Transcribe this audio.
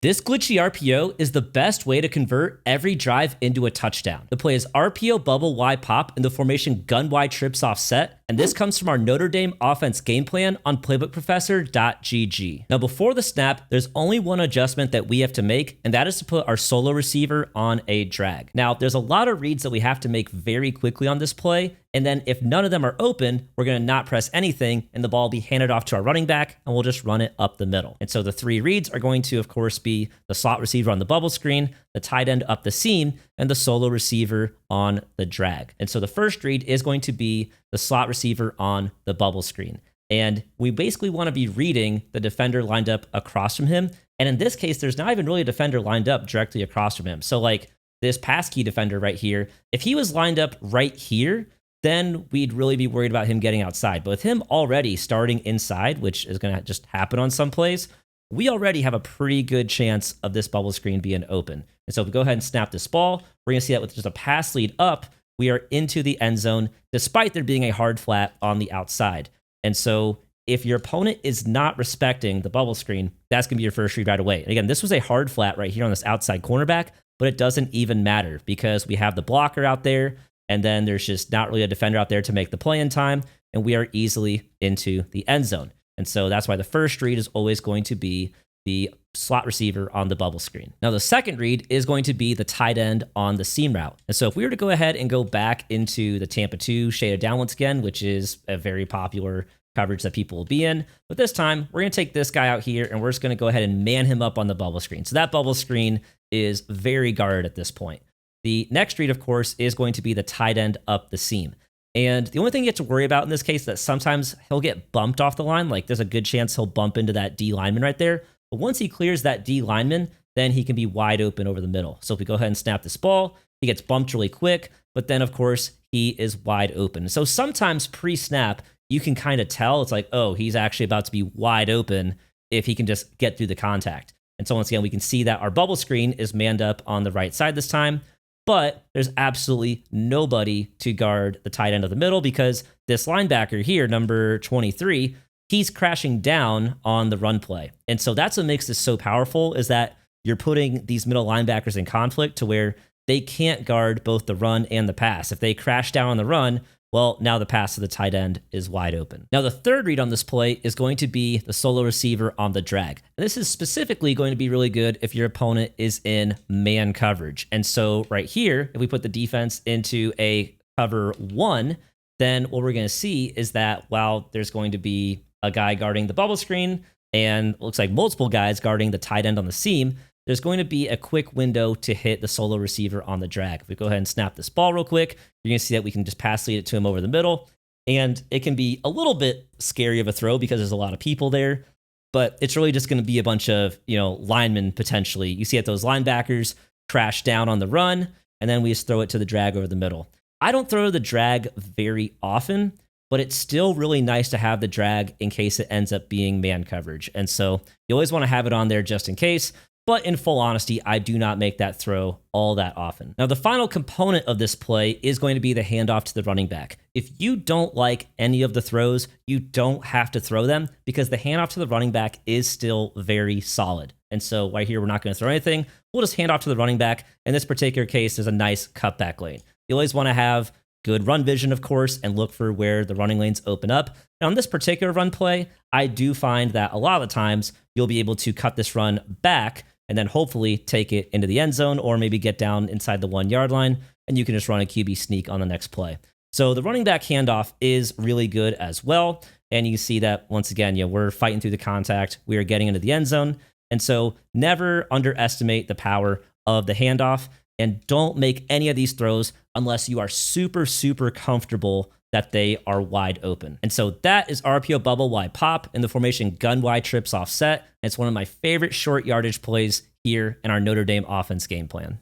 This glitchy RPO is the best way to convert every drive into a touchdown. The play is RPO bubble Y pop in the formation gun Y trips offset, and this comes from our Notre Dame offense game plan on playbookprofessor.gg. Now before the snap, there's only one adjustment that we have to make, and that is to put our solo receiver on a drag. Now there's a lot of reads that we have to make very quickly on this play, and then if none of them are open, we're going to not press anything and the ball will be handed off to our running back and we'll just run it up the middle. And so the three reads are going to, of course, be the slot receiver on the bubble screen, the tight end up the seam, and the solo receiver on the drag. And so the first read is going to be the slot receiver on the bubble screen. And we basically want to be reading the defender lined up across from him. And in this case, there's not even really a defender lined up directly across from him. So like this pass key defender right here, if he was lined up right here, then we'd really be worried about him getting outside. But with him already starting inside, which is going to just happen on some plays, we already have a pretty good chance of this bubble screen being open. And so if we go ahead and snap this ball, we're going to see that with just a pass lead up, we are into the end zone, despite there being a hard flat on the outside. And so if your opponent is not respecting the bubble screen, that's going to be your first read right away. And again, this was a hard flat right here on this outside cornerback, but it doesn't even matter because we have the blocker out there, and then there's just not really a defender out there to make the play in time, and we are easily into the end zone. And so that's why the first read is always going to be the slot receiver on the bubble screen. Now, the second read is going to be the tight end on the seam route. And so if we were to go ahead and go back into the Tampa 2 shaded down once again, which is a very popular coverage that people will be in, but this time we're going to take this guy out here and we're just going to go ahead and man him up on the bubble screen. So that bubble screen is very guarded at this point. The next read, of course, is going to be the tight end up the seam. And the only thing you have to worry about in this case is that sometimes he'll get bumped off the line. Like there's a good chance he'll bump into that D lineman right there. But once he clears that D lineman, then he can be wide open over the middle. So if we go ahead and snap this ball, he gets bumped really quick, but then of course he is wide open. So sometimes pre-snap, you can kind of tell it's like, oh, he's actually about to be wide open if he can just get through the contact. And so once again, we can see that our bubble screen is manned up on the right side this time, but there's absolutely nobody to guard the tight end of the middle because this linebacker here, number 23, he's crashing down on the run play. And so that's what makes this so powerful is that you're putting these middle linebackers in conflict to where they can't guard both the run and the pass. If they crash down on the run, well, now the pass to the tight end is wide open. Now, the third read on this play is going to be the solo receiver on the drag. And this is specifically going to be really good if your opponent is in man coverage. And so right here, if we put the defense into a cover 1, then what we're going to see is that while there's going to be a guy guarding the bubble screen and it looks like multiple guys guarding the tight end on the seam, there's going to be a quick window to hit the solo receiver on the drag. If we go ahead and snap this ball real quick, you're going to see that we can just pass lead it to him over the middle. And it can be a little bit scary of a throw because there's a lot of people there, but it's really just going to be a bunch of, linemen potentially. You see that those linebackers crash down on the run, and then we just throw it to the drag over the middle. I don't throw the drag very often, but it's still really nice to have the drag in case it ends up being man coverage. And so you always want to have it on there just in case. But in full honesty, I do not make that throw all that often. Now, the final component of this play is going to be the handoff to the running back. If you don't like any of the throws, you don't have to throw them because the handoff to the running back is still very solid. And so right here, we're not going to throw anything. We'll just hand off to the running back. In this particular case, there's a nice cutback lane. You always want to have good run vision, of course, and look for where the running lanes open up. Now, on this particular run play, I do find that a lot of the times you'll be able to cut this run back and then hopefully take it into the end zone or maybe get down inside the 1 yard line, and you can just run a QB sneak on the next play. So the running back handoff is really good as well. And you see that once again, we're fighting through the contact. We are getting into the end zone. And so never underestimate the power of the handoff and don't make any of these throws unless you are super, super comfortable that they are wide open. And so that is RPO bubble Y pop in the formation gun Y trips offset. And it's one of my favorite short yardage plays here in our Notre Dame offense game plan.